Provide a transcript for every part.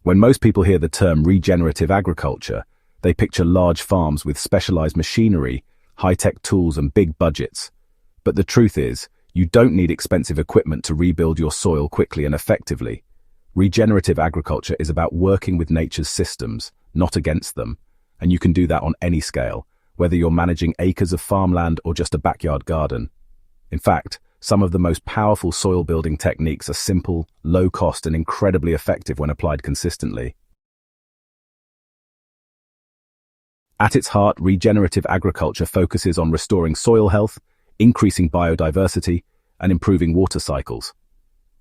When most people hear the term regenerative agriculture, they picture large farms with specialized machinery, high-tech tools, and big budgets. But the truth is, you don't need expensive equipment to rebuild your soil quickly and effectively. Regenerative agriculture is about working with nature's systems, not against them, and you can do that on any scale, whether you're managing acres of farmland or just a backyard garden. In fact, some of the most powerful soil-building techniques are simple, low-cost, and incredibly effective when applied consistently. At its heart, regenerative agriculture focuses on restoring soil health, increasing biodiversity, and improving water cycles.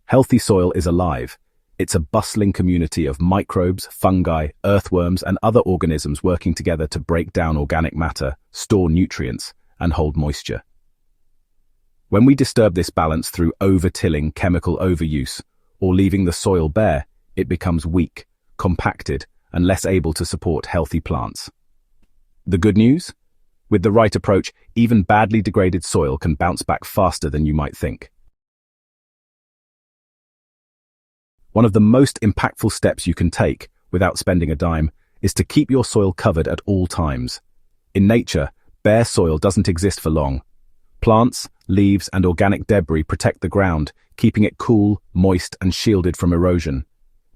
Healthy soil is alive. It's a bustling community of microbes, fungi, earthworms, and other organisms working together to break down organic matter, store nutrients, and hold moisture. When we disturb this balance through over-tilling, chemical overuse, or leaving the soil bare, it becomes weak, compacted, and less able to support healthy plants. The good news? With the right approach, even badly degraded soil can bounce back faster than you might think. One of the most impactful steps you can take, without spending a dime, is to keep your soil covered at all times. In nature, bare soil doesn't exist for long. Plants, leaves, and organic debris protect the ground, keeping it cool, moist, and shielded from erosion.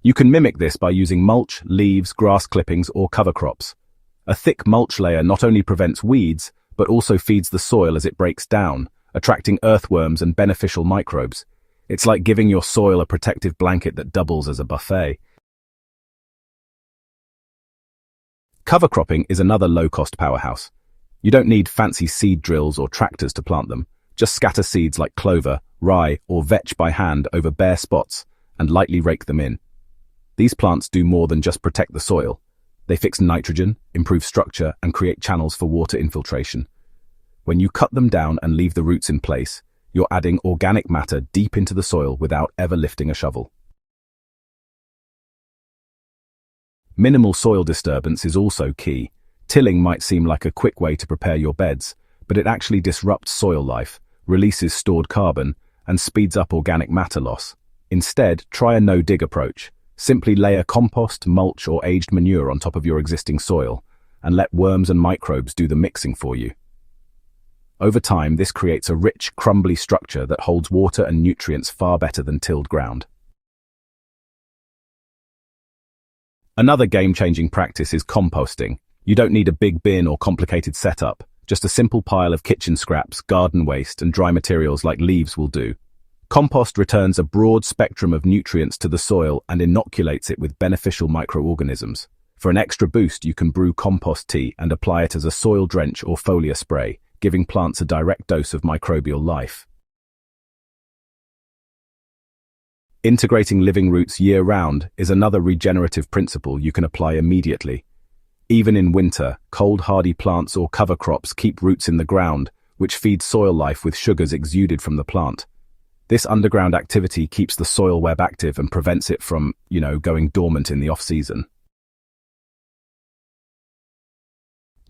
You can mimic this by using mulch, leaves, grass clippings, or cover crops. A thick mulch layer not only prevents weeds, but also feeds the soil as it breaks down, attracting earthworms and beneficial microbes. It's like giving your soil a protective blanket that doubles as a buffet. Cover cropping is another low-cost powerhouse. You don't need fancy seed drills or tractors to plant them. Just scatter seeds like clover, rye, or vetch by hand over bare spots and lightly rake them in. These plants do more than just protect the soil. They fix nitrogen, improve structure, and create channels for water infiltration. When you cut them down and leave the roots in place, you're adding organic matter deep into the soil without ever lifting a shovel. Minimal soil disturbance is also key. Tilling might seem like a quick way to prepare your beds, but it actually disrupts soil life, releases stored carbon, and speeds up organic matter loss. Instead, try a no-dig approach. Simply layer compost, mulch, or aged manure on top of your existing soil, and let worms and microbes do the mixing for you. Over time, this creates a rich, crumbly structure that holds water and nutrients far better than tilled ground. Another game-changing practice is composting. You don't need a big bin or complicated setup. Just a simple pile of kitchen scraps, garden waste, and dry materials like leaves will do. Compost returns a broad spectrum of nutrients to the soil and inoculates it with beneficial microorganisms. For an extra boost, you can brew compost tea and apply it as a soil drench or foliar spray, giving plants a direct dose of microbial life. Integrating living roots year-round is another regenerative principle you can apply immediately. Even in winter, cold hardy plants or cover crops keep roots in the ground, which feed soil life with sugars exuded from the plant. This underground activity keeps the soil web active and prevents it from, going dormant in the off-season.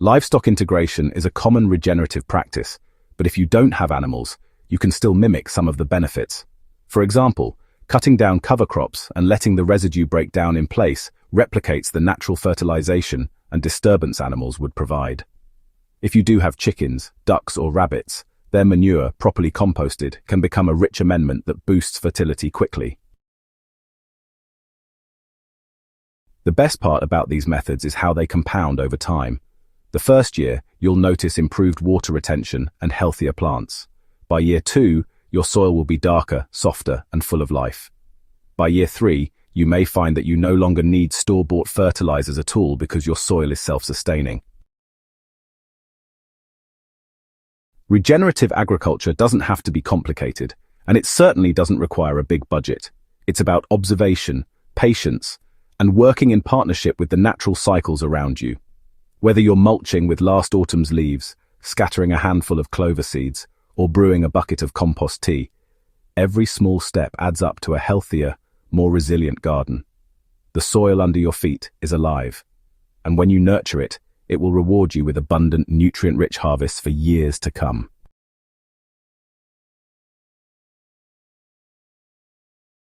Livestock integration is a common regenerative practice, but if you don't have animals, you can still mimic some of the benefits. For example, cutting down cover crops and letting the residue break down in place replicates the natural fertilization and disturbance animals would provide. If you do have chickens, ducks, or rabbits, their manure, properly composted, can become a rich amendment that boosts fertility quickly. The best part about these methods is how they compound over time. The first year, you'll notice improved water retention and healthier plants. By year 2, your soil will be darker, softer, and full of life. By year 3, you may find that you no longer need store-bought fertilizers at all because your soil is self-sustaining. Regenerative agriculture doesn't have to be complicated, and it certainly doesn't require a big budget. It's about observation, patience, and working in partnership with the natural cycles around you. Whether you're mulching with last autumn's leaves, scattering a handful of clover seeds, or brewing a bucket of compost tea, every small step adds up to a healthier, more resilient garden. The soil under your feet is alive, and when you nurture it, it will reward you with abundant, nutrient-rich harvests for years to come.